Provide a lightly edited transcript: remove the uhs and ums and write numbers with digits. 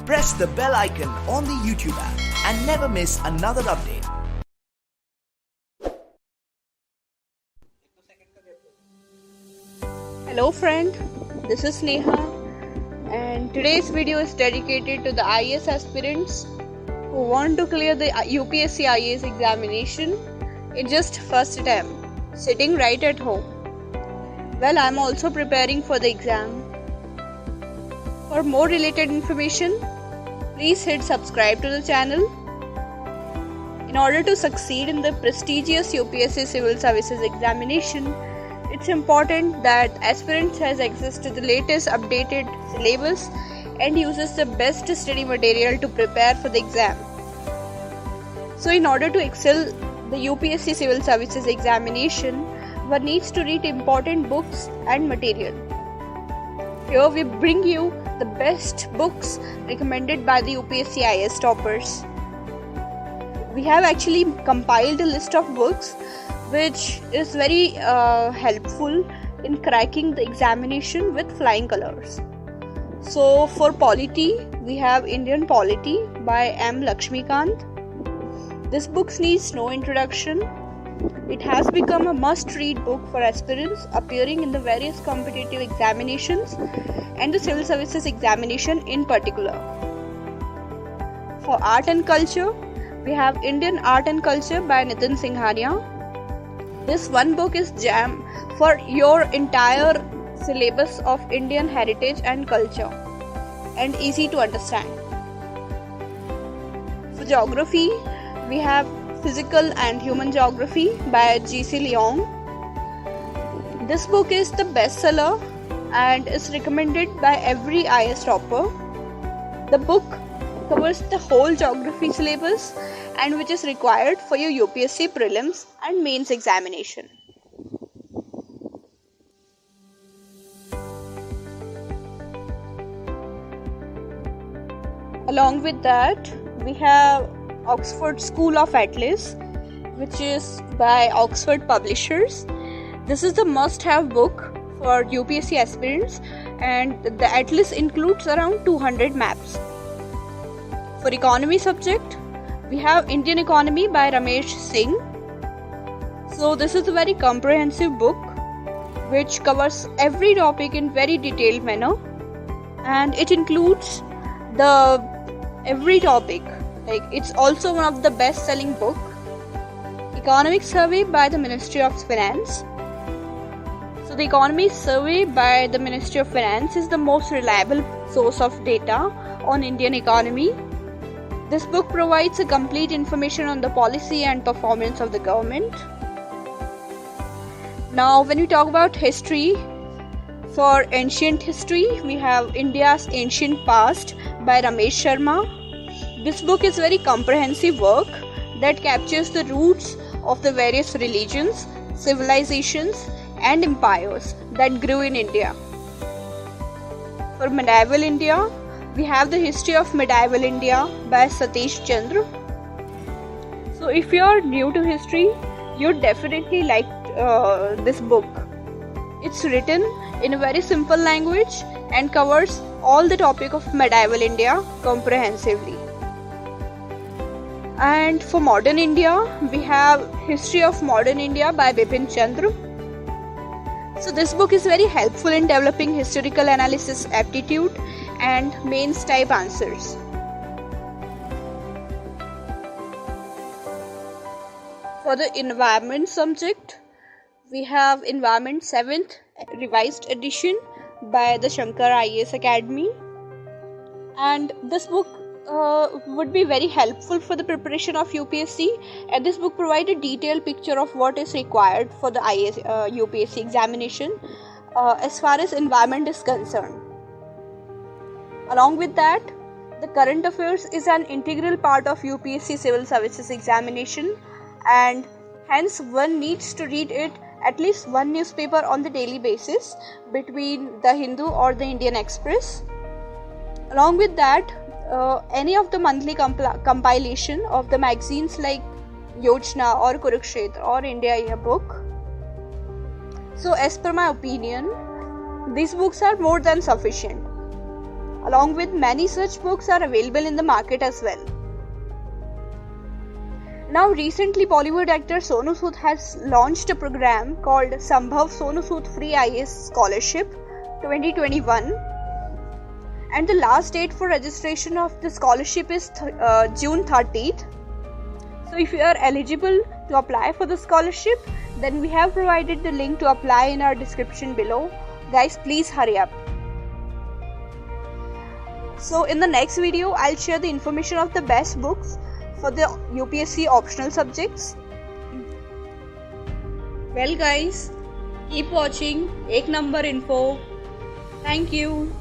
press the bell icon on the YouTube app and never miss another update. Hello friend, this is Neha and today's video is dedicated to the IAS aspirants who want to clear the UPSC IAS examination in just first attempt, sitting right at home. Well, I'm also preparing for the exam. For more related information, please hit subscribe to the channel. In order to succeed in the prestigious UPSC Civil Services examination, it's important that aspirants has access to the latest updated syllabus and uses the best study material to prepare for the exam. So in order to excel the UPSC Civil Services examination, one needs to read important books and material. Here we bring you the best books recommended by the UPSC IAS toppers. We have actually compiled a list of books which is very helpful in cracking the examination with flying colors. So for polity, we have Indian Polity by M. Lakshmikant. This book needs no introduction. It has become a must-read book for aspirants appearing in the various competitive examinations and the civil services examination in particular. For art and culture, we have Indian Art and Culture by Nitin Singhania. This one book is jam for your entire syllabus of Indian heritage and culture and easy to understand. For geography, we have Physical and Human Geography by G.C. Leong. This book is the bestseller and is recommended by every IAS topper. The book covers the whole geography syllabus and which is required for your UPSC prelims and mains examination. Along with that, we have Oxford School of Atlas, which is by Oxford Publishers. This is the must-have book for UPSC aspirants and the Atlas includes around 200 maps. For economy subject, we have Indian Economy by Ramesh Singh. So this is a very comprehensive book which covers every topic in very detailed manner and it includes every topic. Like it's also one of the best-selling book. Economic Survey by the Ministry of Finance. So the Economic Survey by the Ministry of Finance is the most reliable source of data on Indian economy. This book provides a complete information on the policy and performance of the government. Now when we talk about history, for ancient history, we have India's Ancient Past by Ramesh Sharma. This book is very comprehensive work that captures the roots of the various religions, civilizations and empires that grew in India. For medieval India, we have the History of Medieval India by Satish Chandra. So if you are new to history, you'd definitely like this book. It's written in a very simple language and covers all the topic of medieval India comprehensively. And for modern India, we have History of Modern India by Bipin Chandra. So this book is very helpful in developing historical analysis aptitude and mains type answers. For the environment subject, we have Environment 7th Revised Edition by the Shankar IAS Academy. And this book would be very helpful for the preparation of UPSC, and this book provides a detailed picture of what is required for the UPSC examination as far as environment is concerned. Along with that, the current affairs is an integral part of UPSC Civil Services examination and hence one needs to read it at least one newspaper on the daily basis between the Hindu or the Indian Express. Along with that, any of the monthly compilation of the magazines like Yojana or Kurukshetra or India Yearbook. So as per my opinion, these books are more than sufficient. Along with many such books are available in the market as well. Now recently Bollywood actor Sonu Sood has launched a program called Sambhav Sonu Sood Free IAS Scholarship 2021, and the last date for registration of the scholarship is June 30th. So if you are eligible to apply for the scholarship, then we have provided the link to apply in our description below. Guys, please hurry up. So in the next video, I'll share the information of the best books for the UPSC optional subjects. Well guys, keep watching Ek Number Info. Thank you.